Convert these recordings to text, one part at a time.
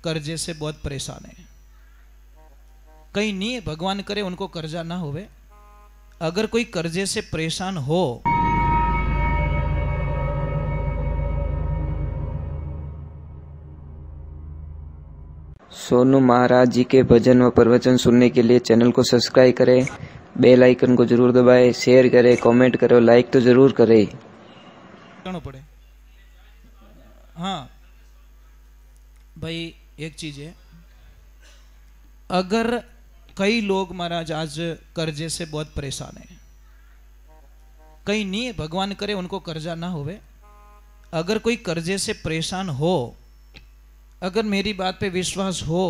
कर्जे से बहुत परेशान है। कहीं नहीं है, भगवान करे उनको कर्जा ना होवे। अगर कोई कर्जे से परेशान हो, सोनू महाराज जी के भजन व प्रवचन सुनने के लिए चैनल को सब्सक्राइब करें, बेल आइकन को जरूर दबाएं, शेयर करें, कमेंट करें, लाइक तो जरूर करें। करना पड़े। हाँ भाई, एक चीज है, अगर कई लोग महाराज आज कर्जे से बहुत परेशान है, कहीं नहीं है, भगवान करे उनको कर्जा ना होवे। अगर कोई कर्जे से परेशान हो, अगर मेरी बात पे विश्वास हो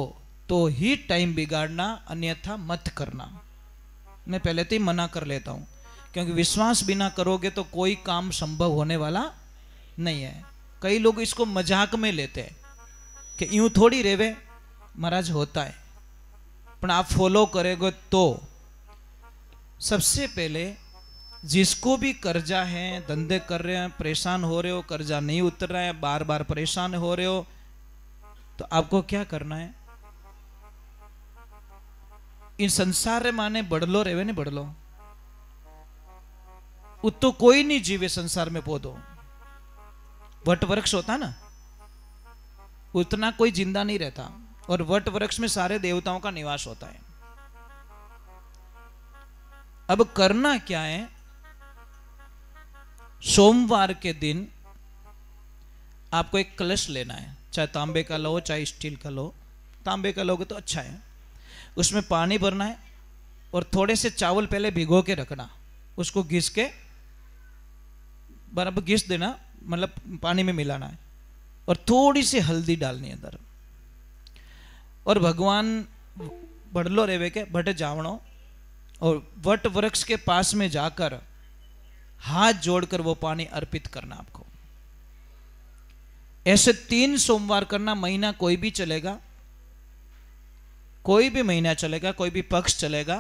तो ही टाइम बिगाड़ना, अन्यथा मत करना। मैं पहले तो ही मना कर लेता हूं, क्योंकि विश्वास बिना करोगे तो कोई काम संभव होने वाला नहीं है। कई लोग इसको मजाक में लेते हैं कि यूं थोड़ी रेवे, महाराज होता है, पर आप फॉलो करेंगे तो। सबसे पहले जिसको भी कर्जा है, धंधे कर रहे हैं, परेशान हो रहे हो, कर्जा नहीं उतर रहा है, बार बार परेशान हो रहे हो, तो आपको क्या करना है? इन संसार रे माने बढ़लो रेवे ने, बढ़लो तो कोई नहीं जीवे संसार में। पौधो वट वृक्ष होता ना, उतना कोई जिंदा नहीं रहता, और वट वृक्ष में सारे देवताओं का निवास होता है। अब करना क्या है? सोमवार के दिन आपको एक कलश लेना है, चाहे तांबे का लो चाहे स्टील का लो। तांबे का लोगे तो अच्छा है। उसमें पानी भरना है और थोड़े से चावल पहले भिगो के रखना, उसको घिस के बराबर घिस देना, मतलब पानी में मिलाना है, और थोड़ी सी हल्दी डालनी है अंदर। और भगवान बढ़लो रेवे के भट जावणो, और वट वृक्ष के पास में जाकर हाथ जोड़कर वो पानी अर्पित करना आपको। ऐसे 3 सोमवार करना। महीना कोई भी चलेगा, कोई भी महीना चलेगा, कोई भी पक्ष चलेगा,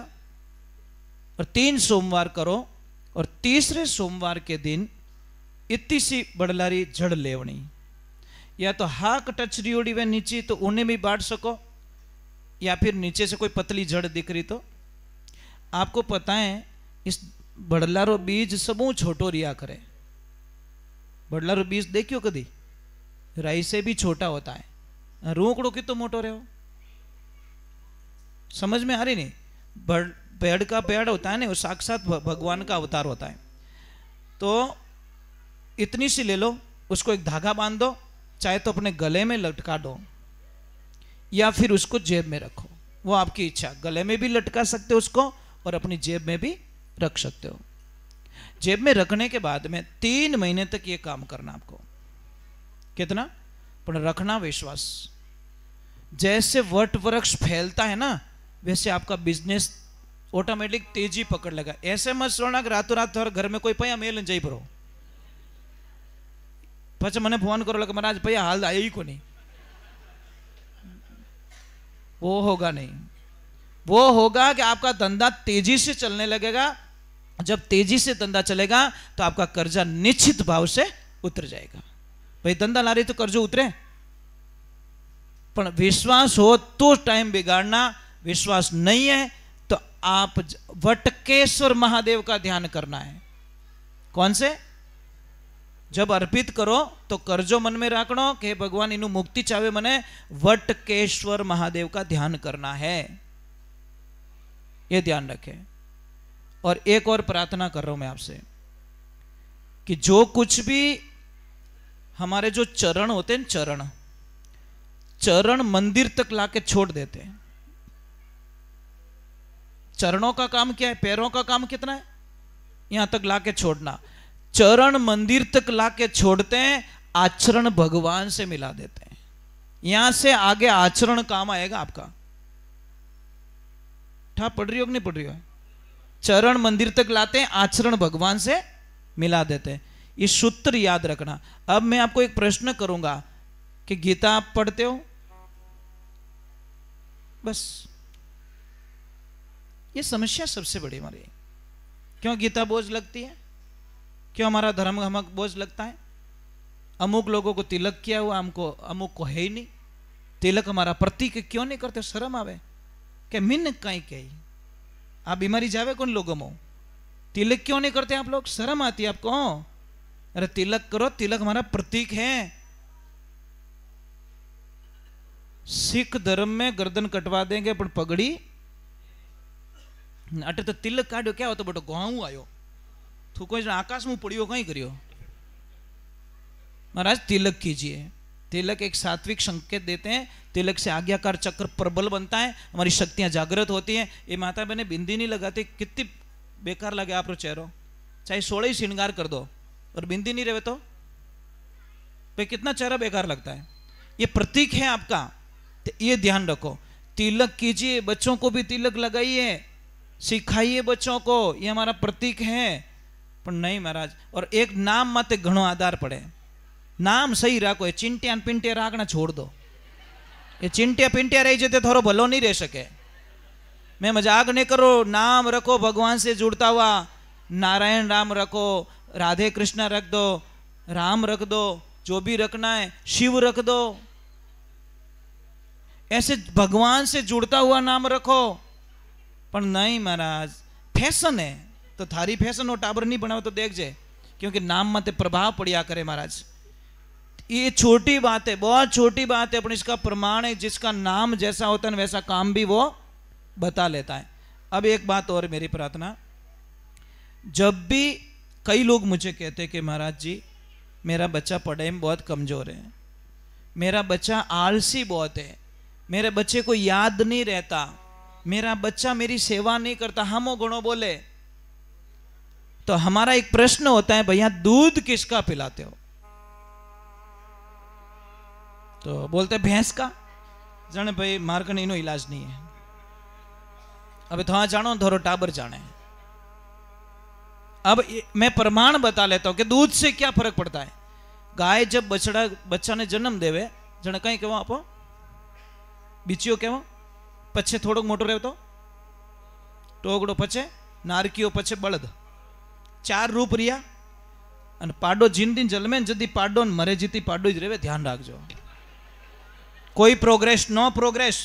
और 3 सोमवार करो। और तीसरे सोमवार के दिन इतनी सी बड़लारी जड़ लेवनी, या तो हाक टचरी उड़ी वे नीचे तो उन्हें भी बांट सको, या फिर नीचे से कोई पतली जड़ दिख रही तो। आपको पता है इस बड़लारो बीज सबू छोटो रिया करे। बड़लारो बीज देखियो कदी? राई से भी छोटा होता है। रोकड़ो की तो मोटो रहे हो, समझ में आ रही नहीं? पेड़ का पेड़ होता है ना, वो साक्षात भगवान का अवतार होता है। तो इतनी सी ले लो, उसको एक धागा बांध दो, चाहे तो अपने गले में लटका दो या फिर उसको जेब में रखो, वो आपकी इच्छा। गले में भी लटका सकते हो उसको, और अपनी जेब में भी रख सकते हो। जेब में रखने के बाद में 3 महीने तक ये काम करना आपको। कितना? पर रखना विश्वास। जैसे वट वृक्ष फैलता है ना, वैसे आपका बिजनेस ऑटोमेटिक तेजी पकड़ लेगा। ऐसे मत सोना कि रातों रात घर में कोई पया मेल जाई पड़ो, पछ मने फोन करो लगे महाराज पया हाल आया ही को नहीं। वो होगा नहीं। वो होगा कि आपका धंधा तेजी से चलने लगेगा। जब तेजी से धंधा चलेगा तो आपका कर्जा निश्चित भाव से उतर जाएगा। भाई धंधा ला रही तो कर्जो उतरे, पर विश्वास हो तो टाइम बिगाड़ना। विश्वास नहीं है तो आप वटकेश्वर महादेव का ध्यान करना है। कौन से? जब अर्पित करो तो कर्जो मन में राखनो कि भगवान इनु मुक्ति चावे, मने वटकेश्वर महादेव का ध्यान करना है, ये ध्यान रखें। और एक और प्रार्थना कर रहा हूं मैं आपसे कि जो कुछ भी हमारे जो चरण होते हैं, चरण मंदिर तक लाके छोड़ देते हैं। चरणों का काम क्या है? पैरों का काम कितना है? यहां तक लाके छोड़ना। चरण मंदिर तक लाके छोड़ते हैं, आचरण भगवान से मिला देते हैं। यहां से आगे आचरण काम आएगा आपका। ठा पढ़ रही हो कि नहीं पढ़ रही हो? चरण मंदिर तक लाते हैं, आचरण भगवान से मिला देते हैं। ये सूत्र याद रखना। अब मैं आपको एक प्रश्न करूंगा कि गीता आप पढ़ते हो? बस ये समस्या सबसे बड़ी हमारी। क्यों गीता बोझ लगती है? क्यों हमारा धर्म हमें बोझ लगता है? अमुक लोगों को तिलक किया हुआ, हमको अमुक को है ही नहीं। तिलक हमारा प्रतीक क्यों नहीं करते? शर्म आवे के मिन कई कही आ बीमारी जावे कौन लोगों में? तिलक क्यों नहीं करते आप लोग? शर्म आती है आपको? अरे तिलक करो, तिलक हमारा प्रतीक है। सिख धर्म में गर्दन कटवा देंगे पर पगड़ी अटे तो तिलक काढ़ो क्या हो तो बटो गाँव आयो तू कोई आकाश में पड़ियो कहीं करियो। महाराज तिलक कीजिए। तिलक एक सात्विक संकेत देते हैं। तिलक से आज्ञाकार चक्र प्रबल बनता है, हमारी शक्तियां जागृत होती हैं। ये माता बहने बिंदी नहीं लगाती, कितनी बेकार लगे आप चेहरो, चाहे 16 ही श्रृंगार कर दो और बिंदी नहीं रहे तो पे कितना चेहरा बेकार लगता है। ये प्रतीक है आपका, तो ये ध्यान रखो। तिलक कीजिए, बच्चों को भी तिलक लगाइए, सिखाइए बच्चों को, ये हमारा प्रतीक है। पर नहीं महाराज, और एक नाम मत घणो आधार पड़े। नाम सही राखो, ये चिंटिया पिंटिया राखना छोड़ दो। ये चिंटिया पिंटिया रही जाते थोड़ा भलो नहीं रह सके। मैं मजाक नहीं करो, नाम रखो भगवान से जुड़ता हुआ। नारायण राम रखो, राधे कृष्णा रख दो, राम रख दो, जो भी रखना है, शिव रख दो, ऐसे भगवान से जुड़ता हुआ नाम रखो। पर नहीं महाराज, फैशन है तो थारी फैशन हो टाबर नहीं बनाओ तो देख जाए, क्योंकि नाम मत प्रभाव पड़िया करे महाराज। ये छोटी बात है, बहुत छोटी बात है, पर इसका प्रमाण है। जिसका नाम जैसा होता है वैसा काम भी वो बता लेता है। अब एक बात और मेरी प्रार्थना, जब भी कई लोग मुझे कहते हैं कि महाराज जी मेरा बच्चा पढ़ाई में बहुत कमजोर है, मेरा बच्चा आलसी बहुत है, मेरे बच्चे को याद नहीं रहता, मेरा बच्चा मेरी सेवा नहीं करता, हम गुणों बोले, तो हमारा एक प्रश्न होता है, भैया दूध किसका पिलाते हो? तो बोलते भैंस का। जाने भाई मारकन इनो इलाज नहीं है। अब थोड़ा जानो धोरो टाबर जाने। अब मैं प्रमाण बता लेता हूं कि दूध से क्या फर्क पड़ता है। गाय जब बच्चा ने जन्म देवे, जने कहीं कहवा आप बीचियो कहवा, पछे थोड़ो मोटो रहे तो टोगड़ो, पछे नारकियो, पछे बळद, 4 रूप रिया। अने पाडो जिन दिन जन्मे जदी पाडो मरे जीती पाडो ज रहे, ध्यान रखजो। कोई प्रोग्रेस, नो प्रोग्रेस।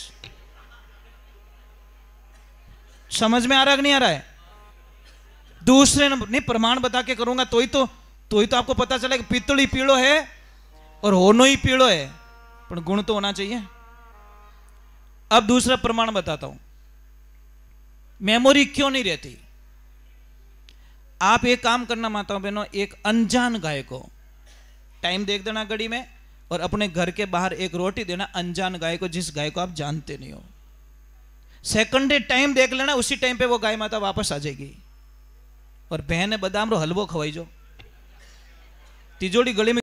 समझ में आ रहा है कि नहीं आ रहा है? दूसरे नहीं प्रमाण बता के करूंगा तो ही तो आपको पता चले कि पित्तली पीड़ो है और होनो ही पीड़ो है, पर गुण तो होना चाहिए। अब दूसरा प्रमाण बताता हूं, मेमोरी क्यों नहीं रहती। आप एक काम करना माताओं बहनों, एक अनजान गाय को टाइम देख देना घड़ी में, और अपने घर के बाहर एक रोटी देना अनजान गाय को, जिस गाय को आप जानते नहीं हो। सेकंडे टाइम देख लेना, उसी टाइम पे वो गाय माता वापस आ जाएगी। और बहन बादाम रो हलवो खवाई जो, तिजोड़ी गली में